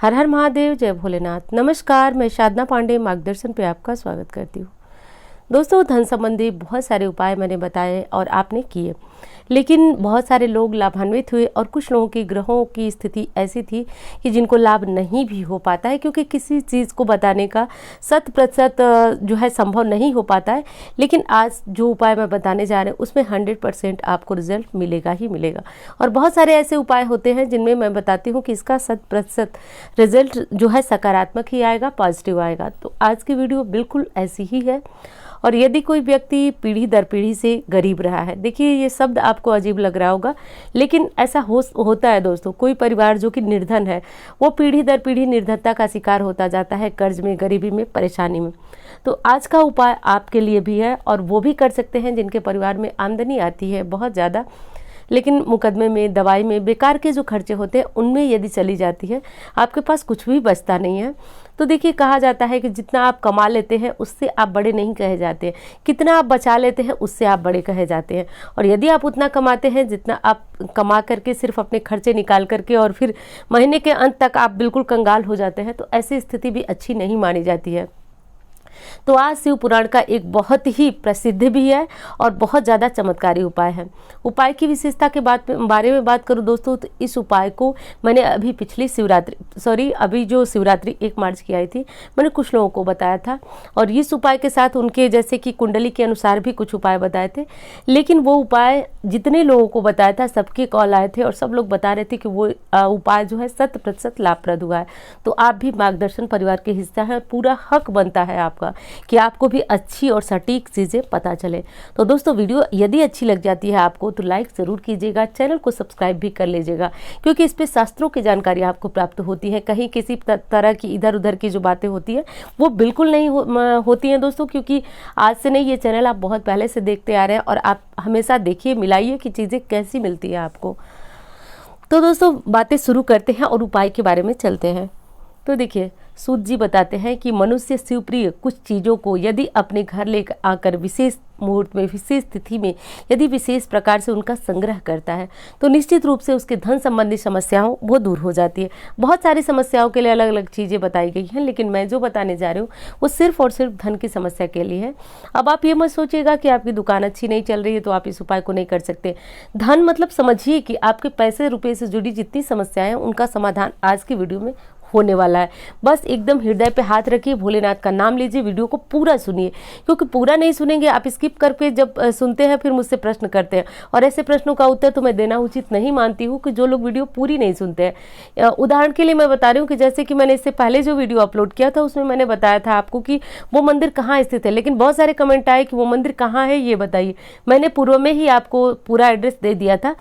हर हर महादेव, जय भोलेनाथ। नमस्कार, मैं साधना पांडे मार्गदर्शन पे आपका स्वागत करती हूँ। दोस्तों, धन संबंधी बहुत सारे उपाय मैंने बताए और आपने किए, लेकिन बहुत सारे लोग लाभान्वित हुए और कुछ लोगों की ग्रहों की स्थिति ऐसी थी कि जिनको लाभ नहीं भी हो पाता है, क्योंकि किसी चीज़ को बताने का 100% जो है संभव नहीं हो पाता है। लेकिन आज जो उपाय मैं बताने जा रहे हैं उसमें 100% आपको रिजल्ट मिलेगा ही मिलेगा। और बहुत सारे ऐसे उपाय होते हैं जिनमें मैं बताती हूँ कि इसका 100% रिजल्ट जो है सकारात्मक ही आएगा, पॉजिटिव आएगा। तो आज की वीडियो बिल्कुल ऐसी ही है। और यदि कोई व्यक्ति पीढ़ी दर पीढ़ी से गरीब रहा है, देखिए ये शब्द आपको अजीब लग रहा होगा, लेकिन ऐसा होता है दोस्तों। कोई परिवार जो कि निर्धन है वो पीढ़ी दर पीढ़ी निर्धनता का शिकार होता जाता है, कर्ज में, गरीबी में, परेशानी में। तो आज का उपाय आपके लिए भी है और वो भी कर सकते हैं जिनके परिवार में आमदनी आती है बहुत ज़्यादा, लेकिन मुकदमे में, दवाई में, बेकार के जो खर्चे होते हैं उनमें यदि चली जाती है, आपके पास कुछ भी बचता नहीं है। तो देखिए, कहा जाता है कि जितना आप कमा लेते हैं उससे आप बड़े नहीं कहे जाते, कितना आप बचा लेते हैं उससे आप बड़े कहे जाते हैं। और यदि आप उतना कमाते हैं जितना आप कमा करके सिर्फ अपने खर्चे निकाल करके और फिर महीने के अंत तक आप बिल्कुल कंगाल हो जाते हैं, तो ऐसी स्थिति भी अच्छी नहीं मानी जाती है। तो आज शिव पुराण का एक बहुत ही प्रसिद्ध भी है और बहुत ज़्यादा चमत्कारी उपाय है। उपाय की विशेषता के बारे में बात करूँ दोस्तों, तो इस उपाय को मैंने अभी पिछली अभी जो शिवरात्रि 1 मार्च की आई थी, मैंने कुछ लोगों को बताया था। और इस उपाय के साथ उनके जैसे कि कुंडली के अनुसार भी कुछ उपाय बताए थे, लेकिन वो उपाय जितने लोगों को बताया था सबके कॉल आए थे और सब लोग बता रहे थे कि वो उपाय जो है 100% लाभप्रद हुआ है। तो आप भी मार्गदर्शन परिवार के हिस्सा है और पूरा हक बनता है आपका कि आपको भी अच्छी और सटीक चीज़ें पता चले। तो दोस्तों, वीडियो यदि अच्छी लग जाती है आपको तो लाइक ज़रूर कीजिएगा, चैनल को सब्सक्राइब भी कर लीजिएगा, क्योंकि इस पे शास्त्रों की जानकारी आपको प्राप्त होती है। कहीं किसी तरह की इधर उधर की जो बातें होती है वो बिल्कुल नहीं होती हैं दोस्तों, क्योंकि आज से नहीं, ये चैनल आप बहुत पहले से देखते आ रहे हैं और आप हमेशा देखिए, मिलाइए कि चीज़ें कैसी मिलती है आपको। तो दोस्तों, बातें शुरू करते हैं और उपाय के बारे में चलते हैं। तो देखिए, सूत जी बताते हैं कि मनुष्य शिवप्रिय कुछ चीज़ों को यदि अपने घर ले आकर विशेष मुहूर्त में, विशेष तिथि में यदि विशेष प्रकार से उनका संग्रह करता है तो निश्चित रूप से उसके धन संबंधी समस्याओं वो दूर हो जाती है। बहुत सारी समस्याओं के लिए अलग अलग चीज़ें बताई गई हैं, लेकिन मैं जो बताने जा रही हूँ वो सिर्फ और सिर्फ धन की समस्या के लिए है। अब आप ये मत सोचिएगा कि आपकी दुकान अच्छी नहीं चल रही है तो आप इस उपाय को नहीं कर सकते। धन मतलब समझिए कि आपके पैसे रुपये से जुड़ी जितनी समस्याएं हैं उनका समाधान आज की वीडियो में होने वाला है। बस एकदम हृदय पे हाथ रखिए, भोलेनाथ का नाम लीजिए, वीडियो को पूरा सुनिए, क्योंकि पूरा नहीं सुनेंगे, आप स्किप करके जब सुनते हैं फिर मुझसे प्रश्न करते हैं, और ऐसे प्रश्नों का उत्तर तो मैं देना उचित नहीं मानती हूँ कि जो लोग वीडियो पूरी नहीं सुनते हैं। उदाहरण के लिए मैं बता रही हूँ कि जैसे कि मैंने इससे पहले जो वीडियो अपलोड किया था उसमें मैंने बताया था आपको कि वो मंदिर कहाँ स्थित है, लेकिन बहुत सारे कमेंट आए कि वो मंदिर कहाँ है ये बताइए। मैंने पूर्व में ही आपको पूरा एड्रेस दे दिया था।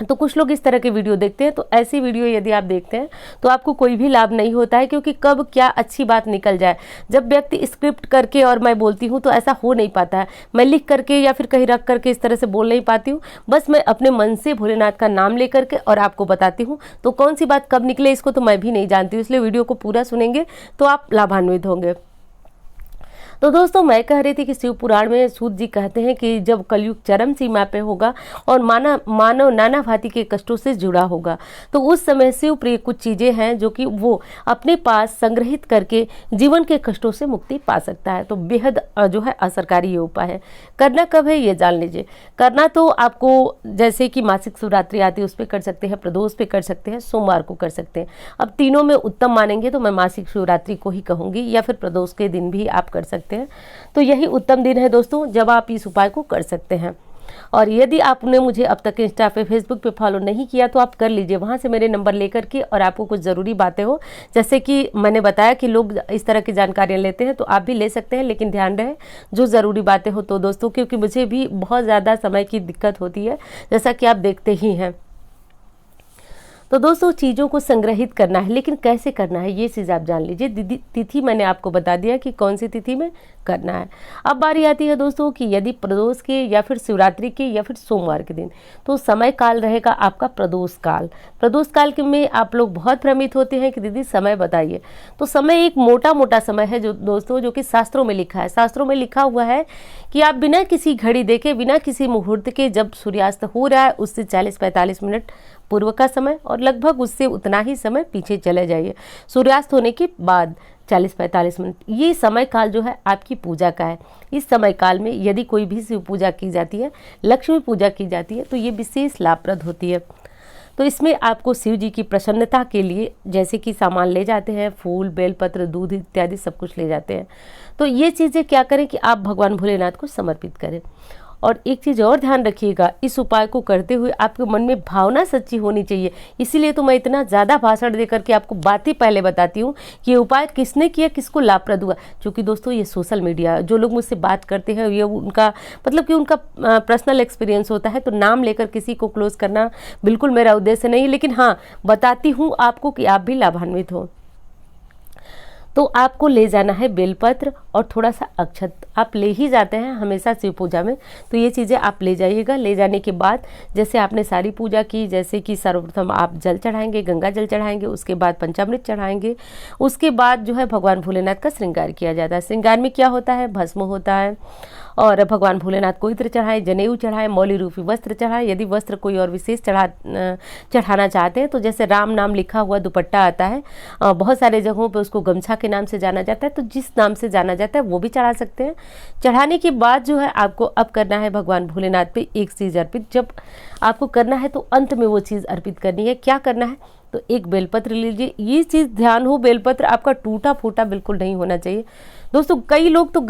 तो कुछ लोग इस तरह के वीडियो देखते हैं, तो ऐसी वीडियो यदि आप देखते हैं तो आपको कोई भी लाभ नहीं होता है, क्योंकि कब क्या अच्छी बात निकल जाए। जब व्यक्ति स्क्रिप्ट करके और मैं बोलती हूँ तो ऐसा हो नहीं पाता है। मैं लिख करके या फिर कहीं रख करके इस तरह से बोल नहीं पाती हूँ, बस मैं अपने मन से भोलेनाथ का नाम लेकर के और आपको बताती हूँ। तो कौन सी बात कब निकले इसको तो मैं भी नहीं जानती हूँ, इसलिए वीडियो को पूरा सुनेंगे तो आप लाभान्वित होंगे। तो दोस्तों, मैं कह रही थी कि शिव पुराण में सूत जी कहते हैं कि जब कलयुग चरम सीमा पे होगा और मानव नाना भांति के कष्टों से जुड़ा होगा, तो उस समय शिव प्रिय कुछ चीज़ें हैं जो कि वो अपने पास संग्रहित करके जीवन के कष्टों से मुक्ति पा सकता है। तो बेहद जो है असरकारी ये उपाय है। करना कब है ये जान लीजिए। करना तो आपको जैसे कि मासिक शिवरात्रि आती है उस पर कर सकते हैं, प्रदोष पे कर सकते हैं, सोमवार को कर सकते हैं। अब तीनों में उत्तम मानेंगे तो मैं मासिक शिवरात्रि को ही कहूँगी, या फिर प्रदोष के दिन भी आप कर सकते हैं। तो यही उत्तम दिन है दोस्तों जब आप इस उपाय को कर सकते हैं। और यदि आपने मुझे अब तक इंस्टा पे, फेसबुक पे फॉलो नहीं किया तो आप कर लीजिए, वहाँ से मेरे नंबर लेकर के, और आपको कुछ ज़रूरी बातें हो, जैसे कि मैंने बताया कि लोग इस तरह की जानकारियाँ लेते हैं तो आप भी ले सकते हैं, लेकिन ध्यान रहे जो ज़रूरी बातें हो तो दोस्तों, क्योंकि मुझे भी बहुत ज़्यादा समय की दिक्कत होती है जैसा कि आप देखते ही हैं। तो दोस्तों, चीज़ों को संग्रहित करना है, लेकिन कैसे करना है ये चीज़ आप जान लीजिए। तिथि मैंने आपको बता दिया कि कौन सी तिथि में करना है। अब बारी आती है दोस्तों कि यदि प्रदोष के या फिर शिवरात्रि के या फिर सोमवार के दिन, तो समय काल रहेगा आपका प्रदोष काल। प्रदोष काल के में आप लोग बहुत भ्रमित होते हैं कि दीदी समय बताइए। तो समय एक मोटा मोटा समय है जो दोस्तों, जो कि शास्त्रों में लिखा है। शास्त्रों में लिखा हुआ है कि आप बिना किसी घड़ी देखे, बिना किसी मुहूर्त के, जब सूर्यास्त हो रहा है उससे 40-45 मिनट पूर्व का समय और लगभग उससे उतना ही समय पीछे चले जाइए, सूर्यास्त होने के बाद 40-45 मिनट। ये समय काल जो है आपकी पूजा का है। इस समय काल में यदि कोई भी शिव पूजा की जाती है, लक्ष्मी पूजा की जाती है, तो ये विशेष लाभप्रद होती है। तो इसमें आपको शिव जी की प्रसन्नता के लिए जैसे कि सामान ले जाते हैं, फूल, बेलपत्र, दूध इत्यादि सब कुछ ले जाते हैं। तो ये चीज़ें क्या करें कि आप भगवान भोलेनाथ को समर्पित करें। और एक चीज़ और ध्यान रखिएगा, इस उपाय को करते हुए आपके मन में भावना सच्ची होनी चाहिए। इसीलिए तो मैं इतना ज़्यादा भाषण दे करके आपको बातें पहले बताती हूँ कि ये उपाय किसने किया, किसको लाभप्रद हुआ। क्योंकि दोस्तों ये सोशल मीडिया, जो लोग मुझसे बात करते हैं, ये उनका मतलब कि उनका पर्सनल एक्सपीरियंस होता है, तो नाम लेकर किसी को क्लोज करना बिल्कुल मेरा उद्देश्य नहीं, लेकिन हाँ बताती हूँ आपको कि आप भी लाभान्वित हो। तो आपको ले जाना है बेलपत्र और थोड़ा सा अक्षत, आप ले ही जाते हैं हमेशा शिव पूजा में, तो ये चीज़ें आप ले जाइएगा। ले जाने के बाद जैसे आपने सारी पूजा की, जैसे कि सर्वप्रथम आप जल चढ़ाएंगे, गंगा जल चढ़ाएंगे, उसके बाद पंचामृत चढ़ाएंगे, उसके बाद जो है भगवान भोलेनाथ का श्रृंगार किया जाता है। श्रृंगार में क्या होता है, भस्म होता है और भगवान भोलेनाथ को इत्र चढ़ाएं, जनेऊ चढ़ाएं, मौली रूपी वस्त्र चढ़ाएं। यदि वस्त्र कोई और विशेष चढ़ाना चाहते हैं तो जैसे राम नाम लिखा हुआ दुपट्टा आता है, बहुत सारे जगहों पे उसको गमछा के नाम से जाना जाता है, तो जिस नाम से जाना जाता है वो भी चढ़ा सकते हैं। चढ़ाने के बाद जो है आपको अब करना है भगवान भोलेनाथ पे एक चीज़ अर्पित। जब आपको करना है तो अंत में वो चीज़ अर्पित करनी है। क्या करना है, तो एक बेलपत्र लीजिए। ये चीज़ ध्यान हो, बेलपत्र आपका टूटा फूटा बिल्कुल नहीं होना चाहिए। दोस्तों कई लोग तो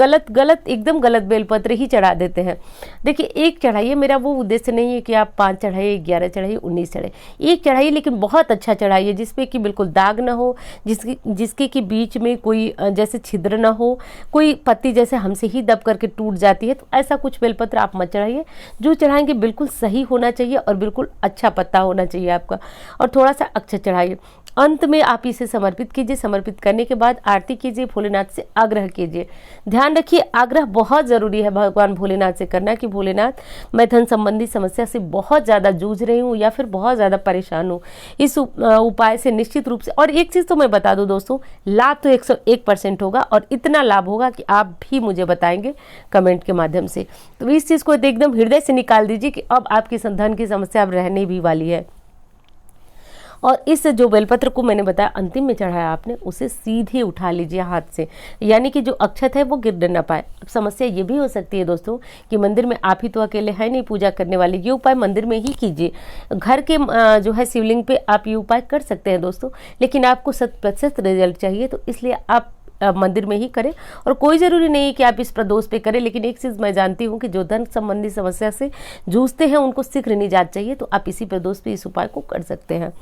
एकदम गलत बेलपत्र ही चढ़ा देते हैं। देखिए एक चढ़ाइए, मेरा वो उद्देश्य नहीं है कि आप 5 चढ़ाइए, 11 चढ़ाइए, 19 चढ़ाइए, एक चढ़ाइए, लेकिन बहुत अच्छा चढ़ाइए जिसपे कि बिल्कुल दाग ना हो, जिसके कि बीच में कोई जैसे छिद्र ना हो, कोई पत्ती जैसे हमसे ही दब करके टूट जाती है, तो ऐसा कुछ बेलपत्र आप मत चढ़ाइए। जो चढ़ाएंगे बिल्कुल सही होना चाहिए और बिल्कुल अच्छा पत्ता होना चाहिए आपका, और थोड़ा सा अक्षत चढ़ाइए। अंत में आप इसे समर्पित कीजिए। समर्पित करने के बाद आरती कीजिए, भोलेनाथ से आग्रह कीजिए। ध्यान रखिए आग्रह बहुत ज़रूरी है भगवान भोलेनाथ से करना कि भोलेनाथ, मैं धन संबंधी समस्या से बहुत ज़्यादा जूझ रही हूँ या फिर बहुत ज़्यादा परेशान हूँ, इस उपाय से निश्चित रूप से। और एक चीज़ तो मैं बता दूँ दोस्तों, लाभ तो 101% होगा, और इतना लाभ होगा कि आप भी मुझे बताएंगे कमेंट के माध्यम से। तो इस चीज़ को एकदम हृदय से निकाल दीजिए कि अब आपकी धन की समस्या अब रहने भी वाली है। और इस जो बेलपत्र को मैंने बताया अंतिम में चढ़ाया आपने, उसे सीधे उठा लीजिए हाथ से, यानी कि जो अक्षत है वो गिर न पाए। अब समस्या ये भी हो सकती है दोस्तों कि मंदिर में आप ही तो अकेले है नहीं पूजा करने वाले, ये उपाय मंदिर में ही कीजिए। घर के जो है शिवलिंग पे आप ये उपाय कर सकते हैं दोस्तों, लेकिन आपको 100% रिजल्ट चाहिए, तो इसलिए आप मंदिर में ही करें। और कोई ज़रूरी नहीं है कि आप इस प्रदोष पे करें, लेकिन एक चीज़ मैं जानती हूँ कि जो धन संबंधी समस्या से जूझते हैं उनको शीघ्र निजात चाहिए, तो आप इसी प्रदोष पे इस उपाय को कर सकते हैं।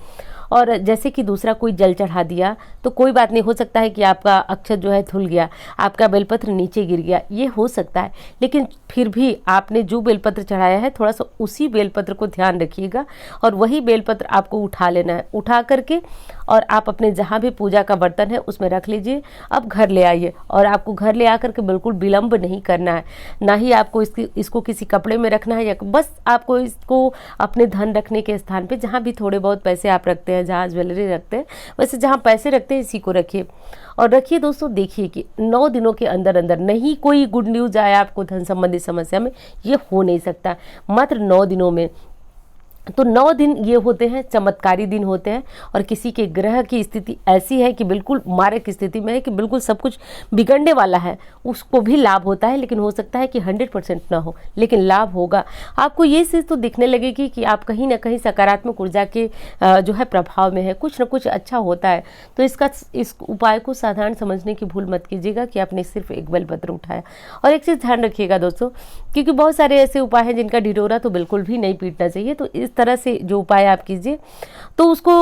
और जैसे कि दूसरा कोई जल चढ़ा दिया तो कोई बात नहीं, हो सकता है कि आपका अक्षत जो है धुल गया, आपका बेलपत्र नीचे गिर गया, ये हो सकता है, लेकिन फिर भी आपने जो बेलपत्र चढ़ाया है थोड़ा सा उसी बेलपत्र को ध्यान रखिएगा, और वही बेलपत्र आपको उठा लेना है। उठा करके और आप अपने जहाँ भी पूजा का बर्तन है उसमें रख लीजिए। अब घर ले आइए, और आपको घर ले आकर के बिल्कुल विलंब नहीं करना है, ना ही आपको इसको किसी कपड़े में रखना है, या बस आपको इसको अपने धन रखने के स्थान पे, जहाँ भी थोड़े बहुत पैसे आप रखते हैं, जहाँ ज्वेलरी रखते हैं, वैसे जहाँ पैसे रखते हैं इसी को रखिए। और रखिए दोस्तों, देखिए कि 9 दिनों के अंदर अंदर नहीं कोई गुड न्यूज़ आया आपको धन संबंधी समस्या में, ये हो नहीं सकता। मात्र 9 दिनों में, तो 9 दिन ये होते हैं चमत्कारी दिन होते हैं, और किसी के ग्रह की स्थिति ऐसी है कि बिल्कुल मारक स्थिति में है कि बिल्कुल सब कुछ बिगड़ने वाला है, उसको भी लाभ होता है, लेकिन हो सकता है कि 100% ना हो, लेकिन लाभ होगा। आपको ये चीज़ तो दिखने लगेगी कि आप कहीं ना कहीं सकारात्मक ऊर्जा के जो है प्रभाव में है, कुछ ना कुछ अच्छा होता है। तो इस उपाय को साधारण समझने की भूल मत कीजिएगा कि आपने सिर्फ एक बेलपत्र उठाया। और एक चीज़ ध्यान रखिएगा दोस्तों, क्योंकि बहुत सारे ऐसे उपाय हैं जिनका ढिढोरा तो बिल्कुल भी नहीं पीटना चाहिए, तो इस तरह से जो उपाय आप कीजिए तो उसको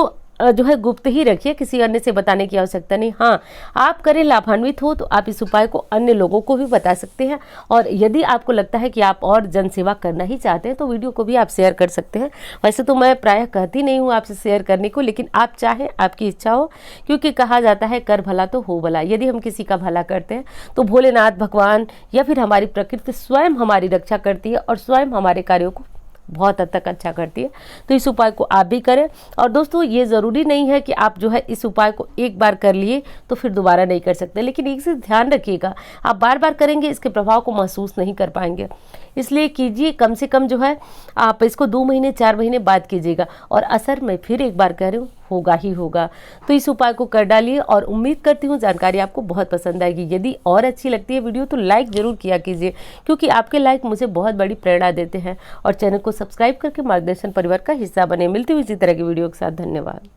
जो है गुप्त ही रखिए, किसी अन्य से बताने की आवश्यकता नहीं। हाँ, आप करें लाभान्वित हो तो आप इस उपाय को अन्य लोगों को भी बता सकते हैं, और यदि आपको लगता है कि आप और जन सेवा करना ही चाहते हैं तो वीडियो को भी आप शेयर कर सकते हैं। वैसे तो मैं प्रायः कहती नहीं हूँ आपसे शेयर करने को, लेकिन आप चाहें, आपकी इच्छा हो, क्योंकि कहा जाता है कर भला तो हो भला। यदि हम किसी का भला करते हैं तो भोलेनाथ भगवान या फिर हमारी प्रकृति स्वयं हमारी रक्षा करती है और स्वयं हमारे कार्यों को बहुत हद तक अच्छा करती है। तो इस उपाय को आप भी करें। और दोस्तों ये ज़रूरी नहीं है कि आप जो है इस उपाय को एक बार कर लिए तो फिर दोबारा नहीं कर सकते, लेकिन एक चीज़ ध्यान रखिएगा, आप बार बार करेंगे इसके प्रभाव को महसूस नहीं कर पाएंगे। इसलिए कीजिए, कम से कम जो है आप इसको 2 महीने 4 महीने बाद कीजिएगा, और असर मैं फिर एक बार कह रही हूँ होगा ही होगा। तो इस उपाय को कर डालिए और उम्मीद करती हूँ जानकारी आपको बहुत पसंद आएगी। यदि और अच्छी लगती है वीडियो तो लाइक जरूर किया कीजिए, क्योंकि आपके लाइक मुझे बहुत बड़ी प्रेरणा देते हैं। और चैनल को सब्सक्राइब करके मार्गदर्शन परिवार का हिस्सा बने। मिलती हुई इसी तरह की वीडियो के साथ। धन्यवाद।